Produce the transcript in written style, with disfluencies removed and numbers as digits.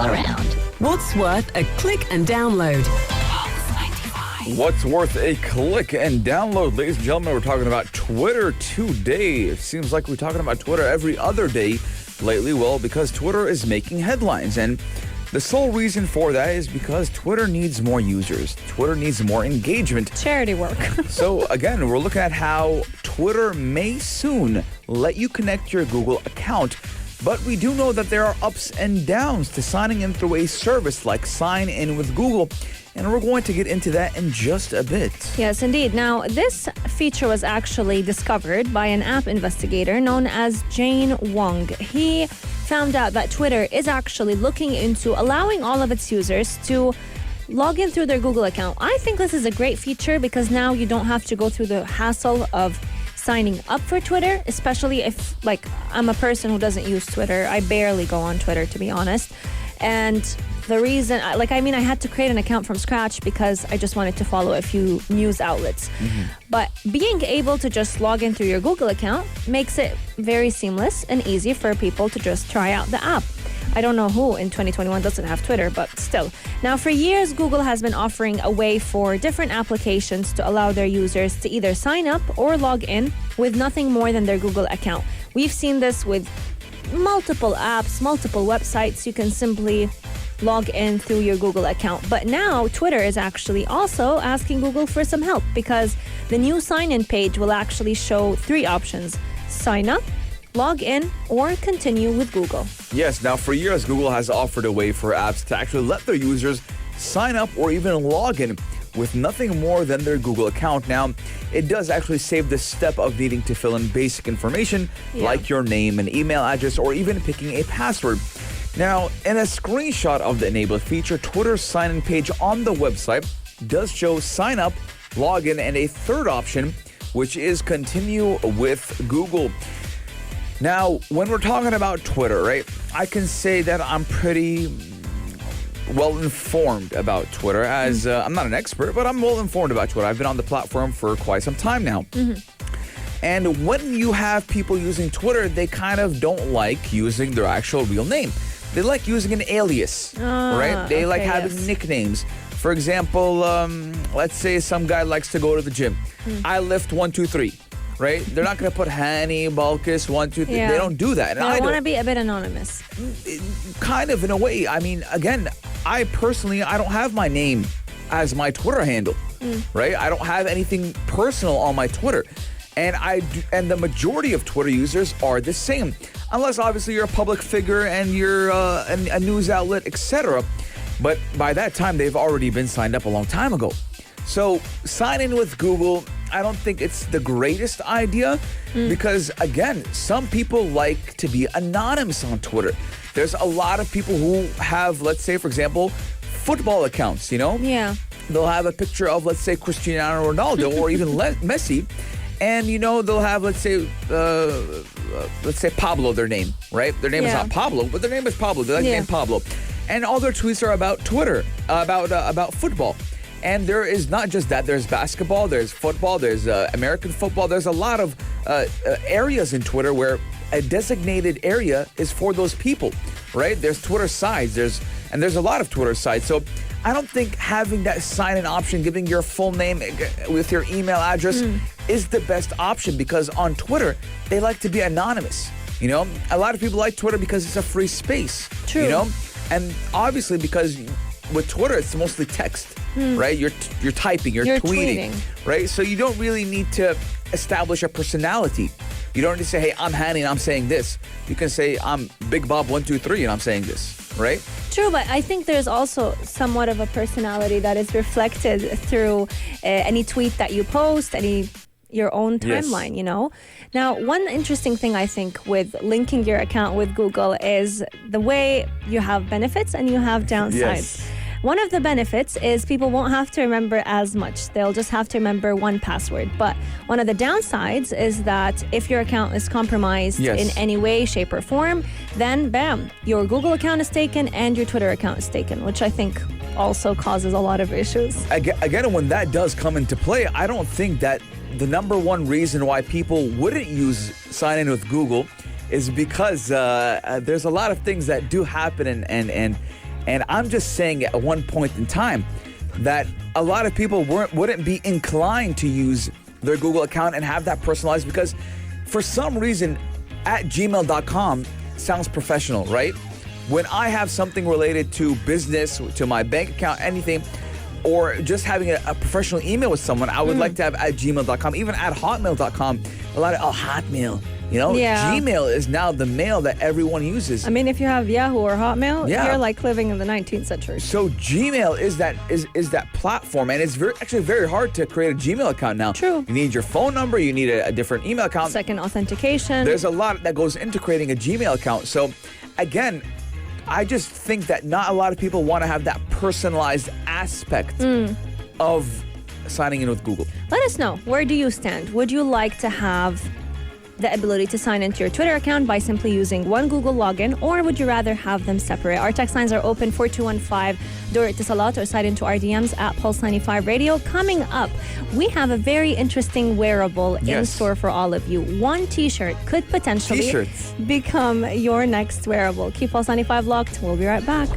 around. What's worth a click and download? What's worth a click and download? Ladies and gentlemen, we're talking about Twitter today. It seems like we're talking about Twitter every other day lately. Well, because Twitter is making headlines. And the sole reason for that is because Twitter needs more users. Twitter needs more engagement. Charity work. So, again, we're looking at how Twitter may soon let you connect your Google account. But we do know that there are ups and downs to signing in through a service like Sign In with Google. And we're going to get into that in just a bit. Yes, indeed. Now, this feature was actually discovered by an app investigator known as Jane Wong. He found out that Twitter is actually looking into allowing all of its users to log in through their Google account. I think this is a great feature because now you don't have to go through the hassle of signing up for Twitter, especially if, like, I'm a person who doesn't use Twitter. I barely go on Twitter, to be honest. And the reason, I had to create an account from scratch because I just wanted to follow a few news outlets. But being able to just log in through your Google account makes it very seamless and easy for people to just try out the app. I don't know who in 2021 doesn't have Twitter, but still. Now, for years, Google has been offering a way for different applications to allow their users to either sign up or log in with nothing more than their Google account. We've seen this with multiple apps, multiple websites. You can simply log in through your Google account. But now Twitter is actually also asking Google for some help because the new sign-in page will actually show three options: sign up, log in, or continue with Google. Yes, now for years, Google has offered a way for apps to actually let their users sign up or even log in with nothing more than their Google account. Now, it does actually save the step of needing to fill in basic information like your name and email address or even picking a password. Now, in a screenshot of the enabled feature, Twitter's sign-in page on the website does show sign up, log in, and a third option, which is continue with Google. Now, when we're talking about Twitter, right, I can say that I'm pretty well informed about Twitter as I'm not an expert, but I'm well informed about Twitter. I've been on the platform for quite some time now. And when you have people using Twitter, they kind of don't like using their actual real name. They like using an alias, right? They like having nicknames. For example, let's say some guy likes to go to the gym. I lift 1, 2, 3. Right? They're not going to put Hani, Balkis, 1, 2, 3. Yeah. They don't do that. And I want to be a bit anonymous. Kind of, in a way. I mean, again, I don't have my name as my Twitter handle, right? I don't have anything personal on my Twitter. And the majority of Twitter users are the same. Unless, obviously, you're a public figure and you're a news outlet, etc. But by that time, they've already been signed up a long time ago. So sign in with Google. I don't think it's the greatest idea because, again, some people like to be anonymous on Twitter. There's a lot of people who have, let's say, for example, football accounts, you know? Yeah. They'll have a picture of, let's say, Cristiano Ronaldo or even Messi. And, you know, they'll have, let's say Pablo, their name, right? Their name is not Pablo, but their name is Pablo. They like the name Pablo. And all their tweets are about Twitter, about football. And there is not just that. There's basketball, there's football, there's American football. There's a lot of areas in Twitter where a designated area is for those people, right? There's Twitter sides, there's a lot of Twitter sites. So I don't think having that sign-in option, giving your full name with your email address is the best option because on Twitter, they like to be anonymous. You know, a lot of people like Twitter because it's a free space. True. You know, and obviously because with Twitter, it's mostly text, right? You're typing, you're tweeting, right? So you don't really need to establish a personality. You don't need to say, hey, I'm Hani and I'm saying this. You can say, I'm Big Bob 1, 2, 3 and I'm saying this, right? True, but I think there's also somewhat of a personality that is reflected through any tweet that you post, your own timeline, you know? Now, one interesting thing I think with linking your account with Google is the way you have benefits and you have downsides. Yes. One of the benefits is people won't have to remember as much. They'll just have to remember one password. But one of the downsides is that if your account is compromised in any way, shape, or form, then bam, your Google account is taken and your Twitter account is taken, which I think also causes a lot of issues. Again, when that does come into play, I don't think that the number one reason why people wouldn't use sign in with Google is because there's a lot of things that do happen and And I'm just saying at one point in time that a lot of people wouldn't be inclined to use their Google account and have that personalized because for some reason at gmail.com sounds professional, right? When I have something related to business, to my bank account, anything, or just having a professional email with someone, I would like to have at gmail.com, even at hotmail.com. A lot of, Hotmail. You know, Gmail is now the mail that everyone uses. I mean, if you have Yahoo or Hotmail, Yeah. you're like living in the 19th century. So Gmail is that platform, and it's actually very hard to create a Gmail account now. True. You need your phone number, you need a different email account. Second authentication. There's a lot that goes into creating a Gmail account. So again, I just think that not a lot of people want to have that personalized aspect of signing in with Google. Let us know, where do you stand? Would you like to have the ability to sign into your Twitter account by simply using one Google login, or would you rather have them separate? Our text lines are open 4215 Door Itisalat or slide into our DMs at Pulse 95 Radio. Coming up, we have a very interesting wearable in Yes. store for all of you. One t-shirt could potentially T-shirts. become your next wearable. Keep Pulse 95 locked. We'll be right back.